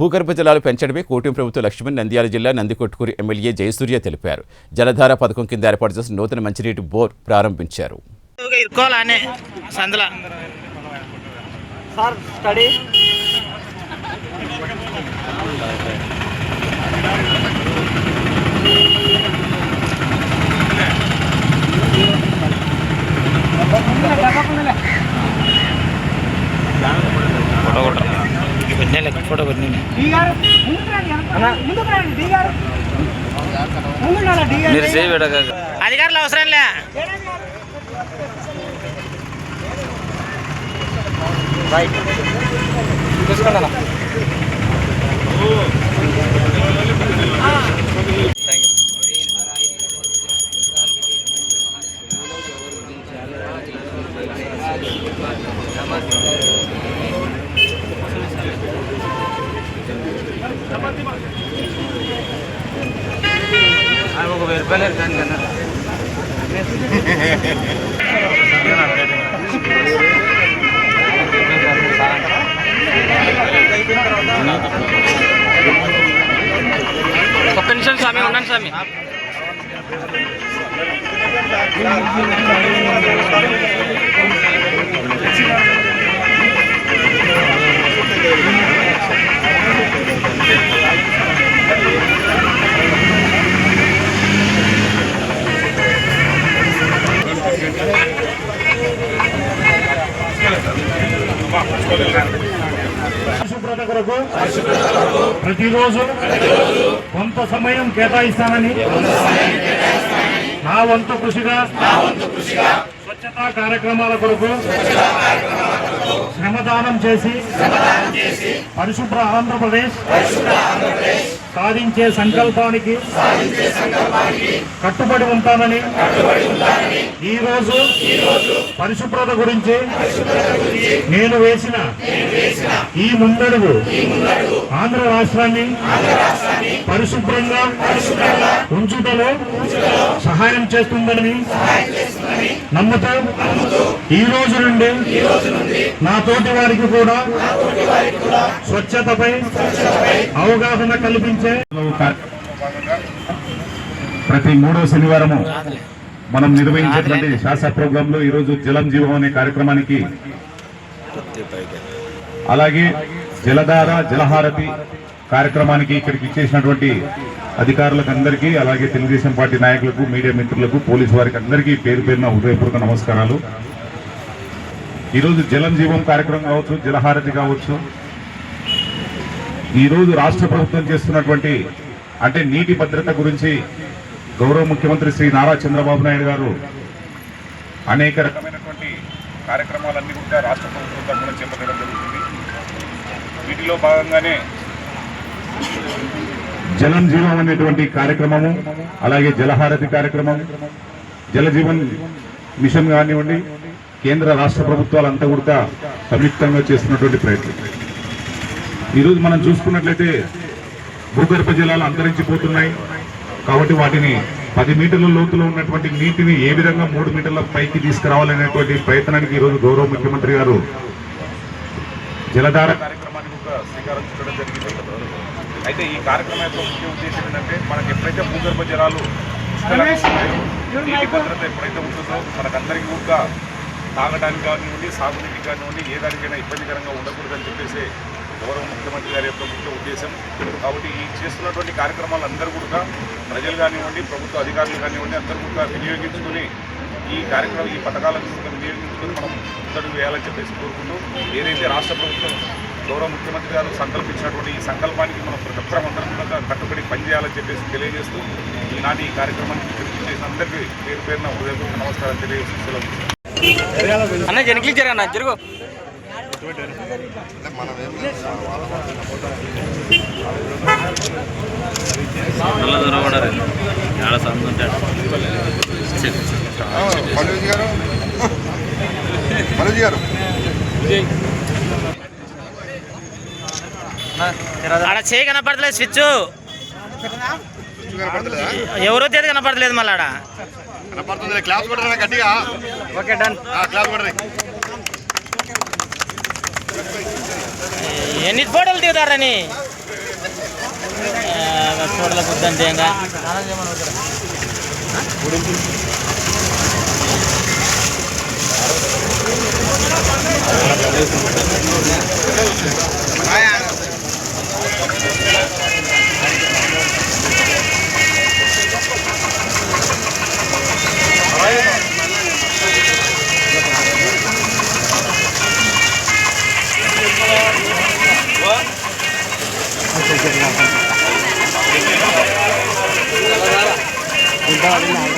భూగర్భ జలాలు పెంచడమే కూటమి ప్రభుత్వ లక్ష్యమని నంద్యాల జిల్లా నందికొట్కూరు ఎమ్మెల్యే జయసూర్య తెలిపారు. జలధార పథకం కింద ఏర్పాటు చేసిన నూతన మంచినీటి బోర్ ప్రారంభించారు. అధికారులు అవసరం లే ఒక్క నిమిషం స్వామి ఉండండి స్వామి. పరిశుభ్రత కొరకు ప్రతిరోజు కొంత సమయం కేటాయిస్తానని నా వంతు కృషిగా స్వచ్ఛతా కార్యక్రమాల కొరకు శ్రమదానం చేసి పరిశుభ్ర ఆంధ్రప్రదేశ్ సాధించే సంకల్పానికి కట్టుబడి ఉంటానని ఈరోజు పరిశుభ్రత గురించి నేను వేసిన ఈ ముందడుగు ఆంధ్ర రాష్ట్రాన్ని పరిశుభ్రంగా ఉంచుటలో సహాయం చేస్తుందని నమ్ముతూ ఈ రోజు నుండి నా తోటి వారికి కూడా స్వచ్ఛతపై అవగాహన కల్పించే ప్రతి 3వ శనివారము మనం నిర్వహించేటువంటి శాసన ప్రోగ్రామ్ లో ఈరోజు జలం జీవం అనే కార్యక్రమానికి, అలాగే జలధార జలహారతి కార్యక్రమానికి ఇక్కడికి ఇచ్చేసినటువంటి అధికారులకు అందరికీ, అలాగే తెలుగుదేశం పార్టీ నాయకులకు, మీడియా మిత్రులకు, పోలీసు వారికి అందరికీ పేరు పేరున హృదయపూర్వక నమస్కారాలు. ఈరోజు జలం జీవం కార్యక్రమం కావచ్చు, జలహారతి కావచ్చు, ఈరోజు రాష్ట్ర ప్రభుత్వం చేస్తున్నటువంటి అంటే నీటి భద్రత గురించి గౌరవ ముఖ్యమంత్రి శ్రీ నారా చంద్రబాబు నాయుడు గారు అనేక రకమైనటువంటి కార్యక్రమాలన్నీ కూడా రాష్ట్ర ప్రభుత్వం తరఫున చేపట్టడం జరుగుతుంది. వీటిలో భాగంగానే జలం జీవం అనేటువంటి కార్యక్రమము, అలాగే జలహారతి కార్యక్రమం, జల జీవన్ మిషన్ కానివ్వండి, కేంద్ర రాష్ట్ర ప్రభుత్వాలంతా కూడా సంయుక్తంగా చేస్తున్నటువంటి ప్రయత్నం. ఈరోజు మనం చూసుకున్నట్లయితే భూగర్భ జలాలు అంతరించిపోతున్నాయి. కాబట్టి వాటిని 10 మీటర్ల లోతులో ఉన్నటువంటి నీటిని ఏ విధంగా 3 మీటర్ల పైకి తీసుకురావాలనేటువంటి ప్రయత్నానికి ఈరోజు గౌరవ ముఖ్యమంత్రి గారు జలధార కార్యక్రమానికి ఒక శ్రీకారం చుట్టడం జరిగింది. అయితే ఈ కార్యక్రమం యొక్క ముఖ్య ఉద్దేశం ఏంటంటే, మనకు ఎప్పుడైతే భూగర్భ జలాలు నీటి భద్రత ఎప్పుడైతే ఉంటుందో మనకందరికీ కూడా తాగడానికి కానివ్వండి, సాగునీటికి కానివ్వండి, ఏ దానికైనా ఇబ్బందికరంగా ఉండకూడదని చెప్పేసి గౌరవ ముఖ్యమంత్రి గారి యొక్క ముఖ్య ఉద్దేశం. కాబట్టి ఈ చేస్తున్నటువంటి కార్యక్రమాలు అందరూ కూడా ప్రజలు కానివ్వండి, ప్రభుత్వ అధికారులు కానివ్వండి, అందరూ కూడా వినియోగించుకుని ఈ కార్యక్రమం ఈ పథకాలను వినియోగించుకుని మనం ముందడుగు వేయాలని చెప్పేసి కోరుకుంటూ, ఏదైతే రాష్ట్ర ప్రభుత్వం గౌరవ ముఖ్యమంత్రి గారు సంకల్పించినటువంటి ఈ సంకల్పానికి మనం ప్రతి ఒక్కరం అందరం కూడా కట్టుబడి పనిచేయాలని చెప్పేసి తెలియజేస్తూ, ఈనాటి ఈ కార్యక్రమానికి చేసిన అందరికీ పేరు పేరున హృదయపూర్వక నమస్కారం తెలియజేస్తూ అన్న జనక్లిచ్చారన్న జరుగు ఆడ చేయి కనపడతలేదు, స్విచ్ ఎవరో తేది కనపడతలేదు. మళ్ళీ ఆడ కనపడుతుంది. క్లాస్ కొట్టరా గట్టిగా. Okay done. క్లాస్ కొట్టరా. ఎన్ని ఫోటోలు దిగుతారని చూడల బుద్ధంటే ఇంకా Kita